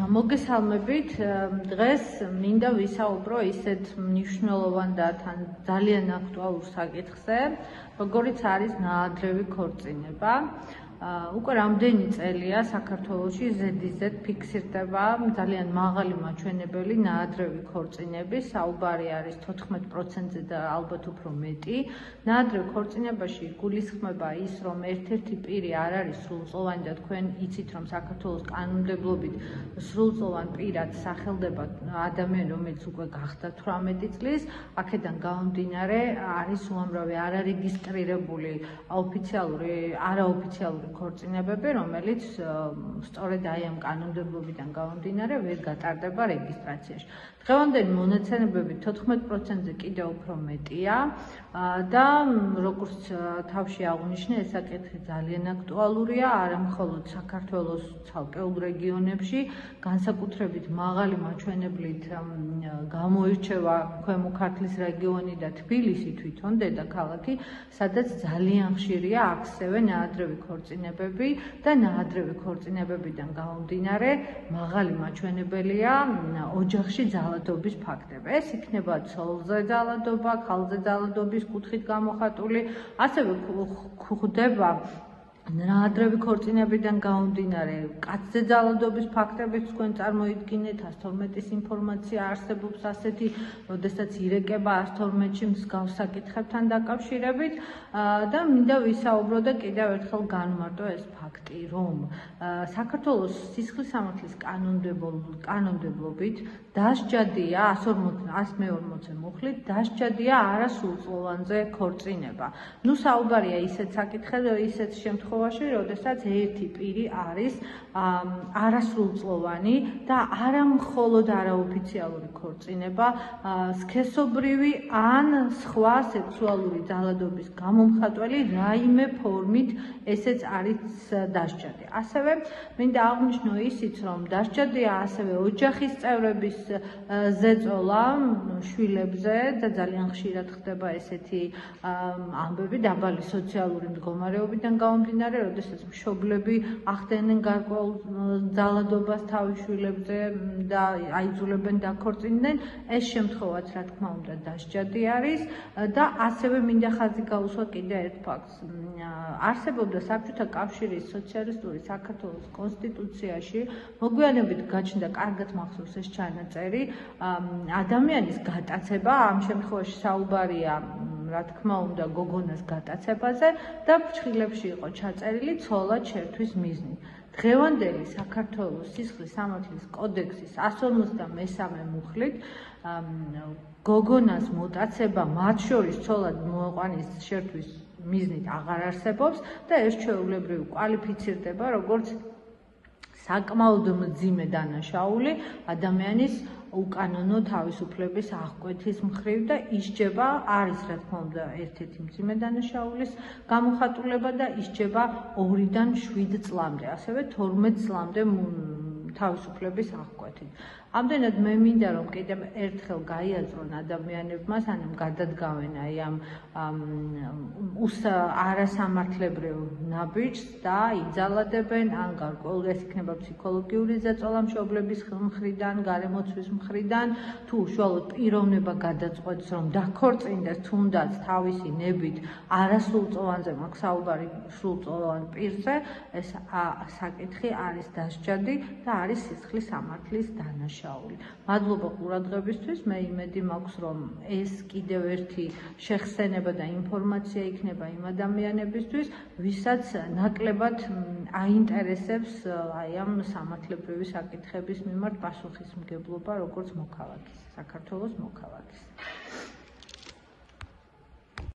მოგესალმებით. დღეს მინდა ვისაუბრო ისეთ მნიშვნელოვან და თან ძალიან აქტუალურ საკითხზე, როგორიც არის ნაადრევი ქორწინება. უკვე რამდენი წელია საქართველოში ზედიზედ ფიქსირდება ძალიან მაღალი მაჩვენებელი ნაადრევი ქორწინების, საუბარი არის 14%-ზე და ალბათ უფრო მეტი. ნაადრევ ქორწინებაში გულისხმება ის, რომ ერთ-ერთი პირი არ არის სრულწლოვანი და თქვენ იცით, რომ საქართველოს კანონმდებლობით სრულწლოვან პირად სახელდება ადამიანი, რომელიც უკვე გახდა 18 წლის, აქედან გამომდინარე არის უამრავი არარეგისტრირებული არაოფიციალური ქორწინებები, რომელიც სწორედ აი ამ კანონმდებლობიდან გამომდინარე ვერ გატარდება რეგისტრაციაში. დღევანდელი მონაცემებით 14%-ზე კიდევ უფრო მეტია და როგორც თავში აღვნიშნე, ეს საკითხი ძალიან აქტუალურია, არა მხოლოდ საქართველოს ცალკეულ რეგიონებში, განსაკუთრებით მაღალი მაჩვენებლით გამოირჩევა ქვემო ქართლის რეგიონი და თბილისი თვითონ დედაქალაქი, სადაც ძალიან ხშირია ასევე ნაადრევი ქორწინებები და ნაადრევი ქორწინებებიდან გამომდინარე მაღალი მაჩვენებელია ოჯახში ძალადობის ფაქტები. ეს იქნება ცოლზე ძალადობა, ქალზე ძალადობის კუთხით გამოხატული, ასევე გვხვდება ნაადრევი ქორწინებიდან გამომდინარე კაცზე ძალადობის ფაქტებიც თქვენ წარმოიდგინეთ, 112-ის ინფორმაცია არსებობს ასეთი, როდესაც ირეკება 112-ში მსგავს საკითხებთან დაკავშირებით და მინდა ვისაუბრო და კიდევ ერთხელ განვმარტო ეს ფაქტი, რომ საქართველოს სისხლისამართლის კანონმდებლობით დასჯადია 140-ე მუხლით დასჯადია არასრულწლოვანზე ქორწინება. ნუ საუბარია ისეთ საკითხებზე, ისეთ შემთხვევაში, როდესაც ერთი პირი არის არასრულწლოვანი და არა მხოლოდ არაოფიციალური ქორწინება, სქესობრივი ან სხვა სექსუალური ძალადობის გამომხატველი რაიმე ფორმით ესეც არის დასჯადი. ასევე მინდა აღვნიშნო ისიც, რომ დასჯადია ასევე ოჯახის წევრების ზეწოლა შვილებზე და ძალიან ხშირად ხდება ესეთი ამბები დაბალი სოციალური მდგომარეობიდან გამომდინარე, როდესაც მშობლები ახდენენ გარკვეულ ძალადობას თავის შვილებზე და აიძულებენ დაქორწინდნენ, ეს შემთხვევაც რა თქმა უნდა დასჯადი არის და ასევე მინდა ხაზი გაუსვა კიდევ ერთ ფაქტს. არსებობდა საბჭოთა კავშირის სოციალისტური საქართველოს კონსტიტუციაში, მოგვიანებით გაჩნდა კარგად მახსოვს ეს ჩანაწერი, ადამიანის გატაცება, ამ შემთხვევაში საუბარია რა თქმა უნდა გოგონას გატაცებაზე და ფრჩხილებში იყო ჩაწერილი ცოლად შერთვის მიზნით. დღევანდელი საქართველოს სისხლისამართლის კოდექსის 153 მუხლით გოგონას მოტაცება, მათ შორის ცოლად მოყვანის შერთვის მიზნით აღარ არსებობს და ეს ჩვეულებრივ კვალიფიცირდება როგორც საკმაოდ მძიმე დანაშაული ადამიანის უკანონო თავისუფლების აღკვეთის მხრივ და ისჯება არის რა თქმა უნდა ერთ-ერთი მძიმე დანაშაულის გამოხატულება და ისჯება 2-დან 7 წლამდე, ასევე 12 წლამდე თავისუფლების აღკვეთით. ამდენად მე მინდა რომ კიდევ ერთხელ გაიაზრონ ადამიანებმა, სანამ გადადგავენ აი ამ არასამართლებრივ ნაბიჯს და იძალადებენ ან გარკვეულ ეს იქნება ფსიქოლოგიური ზეწოლა მშობლების მხრიდან, გარემოცვის მხრიდან, თუ უშუალოდ პიროვნება გადაწყვეტს რომ დაქორწინდეს თუნდაც თავისი ნებით არასრულწლოვანზე, მაქვს საუბარი სრულწლოვან პირზე, ეს საკითხი არის დასჯადი და არის სისხლისამართლის დანაშაული. მადლობა ყურადღებისთვის, მე იმედი მაქვს, რომ ეს კიდევ ერთი შეხსენება და ინფორმაცია იქნება იმ ადამიანებისთვის, ვისაც ნაკლებად აინტერესებს აი ამ სამართლებრივი საკითხების მიმართ პასუხისმგებლობა, როგორც მოქალაქის, საქართველოს მოქალაქის.